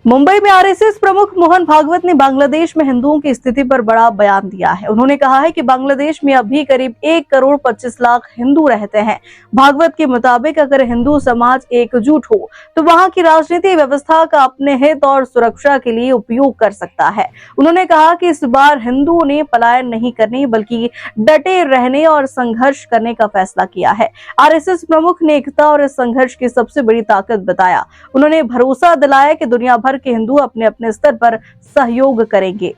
मुंबई में आरएसएस प्रमुख मोहन भागवत ने बांग्लादेश में हिंदुओं की स्थिति पर बड़ा बयान दिया है। उन्होंने कहा है कि बांग्लादेश में अभी करीब 1,25,00,000 हिंदू रहते हैं। भागवत के मुताबिक अगर हिंदू समाज एकजुट हो तो वहां की राजनीतिक व्यवस्था का अपने हित और सुरक्षा के लिए उपयोग कर सकता है। उन्होंने कहा कि इस बार हिंदुओं ने पलायन नहीं करने बल्कि डटे रहने और संघर्ष करने का फैसला किया है। आरएसएस प्रमुख ने एकता और इस संघर्ष की सबसे बड़ी ताकत बताया। उन्होंने भरोसा दिलाया कि दुनिया भर के हिंदू अपने अपने स्तर पर सहयोग करेंगे।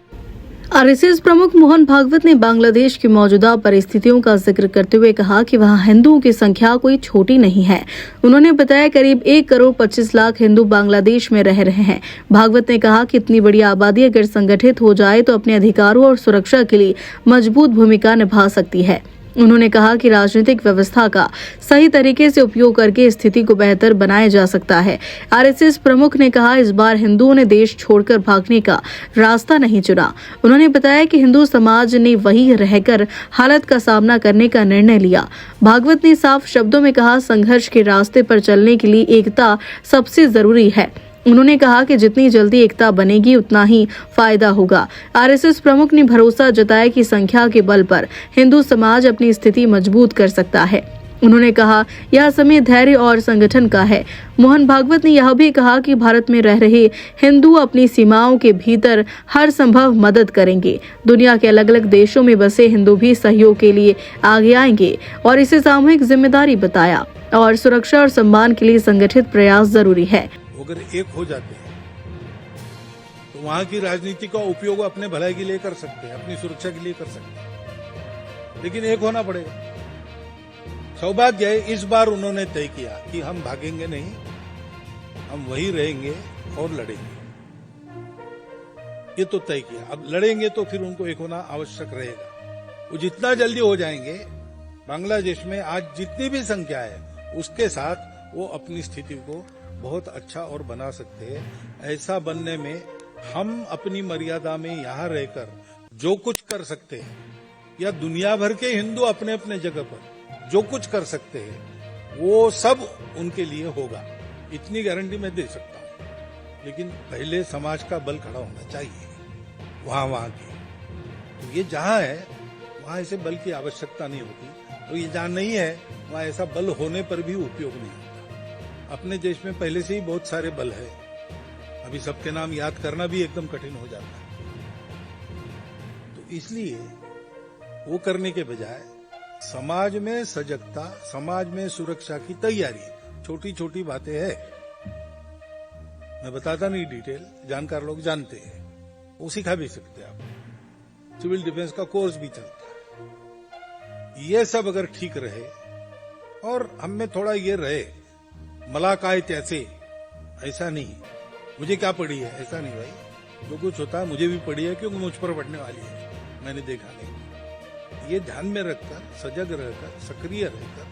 आरएसएस प्रमुख मोहन भागवत ने बांग्लादेश की मौजूदा परिस्थितियों का जिक्र करते हुए कहा कि वहां हिंदुओं की संख्या कोई छोटी नहीं है। उन्होंने बताया करीब 1,25,00,000 हिंदू बांग्लादेश में रह रहे हैं। भागवत ने कहा कि इतनी बड़ी आबादी अगर संगठित हो जाए तो अपने अधिकारों और सुरक्षा के लिए मजबूत भूमिका निभा सकती है। उन्होंने कहा कि राजनीतिक व्यवस्था का सही तरीके से उपयोग करके स्थिति को बेहतर बनाया जा सकता है। आरएसएस प्रमुख ने कहा इस बार हिंदुओं ने देश छोड़कर भागने का रास्ता नहीं चुना। उन्होंने बताया कि हिंदू समाज ने वहीं रहकर हालत का सामना करने का निर्णय लिया। भागवत ने साफ शब्दों में कहा संघर्ष के रास्ते पर चलने के लिए एकता सबसे जरूरी है। उन्होंने कहा कि जितनी जल्दी एकता बनेगी उतना ही फायदा होगा। आरएसएस प्रमुख ने भरोसा जताया कि संख्या के बल पर हिंदू समाज अपनी स्थिति मजबूत कर सकता है। उन्होंने कहा यह समय धैर्य और संगठन का है। मोहन भागवत ने यह भी कहा कि भारत में रह रहे हिंदू अपनी सीमाओं के भीतर हर संभव मदद करेंगे। दुनिया के अलग अलग देशों में बसे हिंदू भी सहयोग के लिए आगे आएंगे और इसे सामूहिक जिम्मेदारी बताया और सुरक्षा और सम्मान के लिए संगठित प्रयास जरूरी है। अगर एक हो जाते हैं तो वहां की राजनीति का उपयोग अपने भलाई के लिए कर सकते हैं, अपनी सुरक्षा के लिए कर सकते हैं, लेकिन एक होना पड़ेगा। सौभाग्य है इस बार उन्होंने तय किया कि हम भागेंगे नहीं, हम वहीं रहेंगे और लड़ेंगे। ये तो तय किया। अब लड़ेंगे तो फिर उनको एक होना आवश्यक रहेगा। वो जितना जल्दी हो जाएंगे, बांग्लादेश में आज जितनी भी संख्या है उसके साथ वो अपनी स्थिति को बहुत अच्छा और बना सकते हैं। ऐसा बनने में हम अपनी मर्यादा में यहाँ रहकर जो कुछ कर सकते हैं या दुनिया भर के हिंदू अपने अपने जगह पर जो कुछ कर सकते हैं वो सब उनके लिए होगा, इतनी गारंटी मैं दे सकता हूँ। लेकिन पहले समाज का बल खड़ा होना चाहिए वहां की। तो ये जहां है वहां ऐसे बल की आवश्यकता नहीं होती, तो ये जहां नहीं है वहां ऐसा बल होने पर भी उपयोग नहीं होता। अपने देश में पहले से ही बहुत सारे बल है, अभी सबके नाम याद करना भी एकदम कठिन हो जाता है। तो इसलिए वो करने के बजाय समाज में सजगता, समाज में सुरक्षा की तैयारी, छोटी छोटी बातें हैं, मैं बताता नहीं डिटेल, जानकार लोग जानते हैं, वो सिखा भी सकते हैं। आप सिविल डिफेंस का कोर्स भी चलता है। ये सब अगर ठीक रहे और हम में थोड़ा ये रहे मलाकाय त्यासे, ऐसा नहीं मुझे क्या पड़ी है, ऐसा नहीं भाई, जो कुछ होता है मुझे भी पड़ी है क्योंकि मुझ पर पड़ने वाली है, मैंने देखा नहीं। ये ध्यान में रखकर, सजग रहकर, सक्रिय रहकर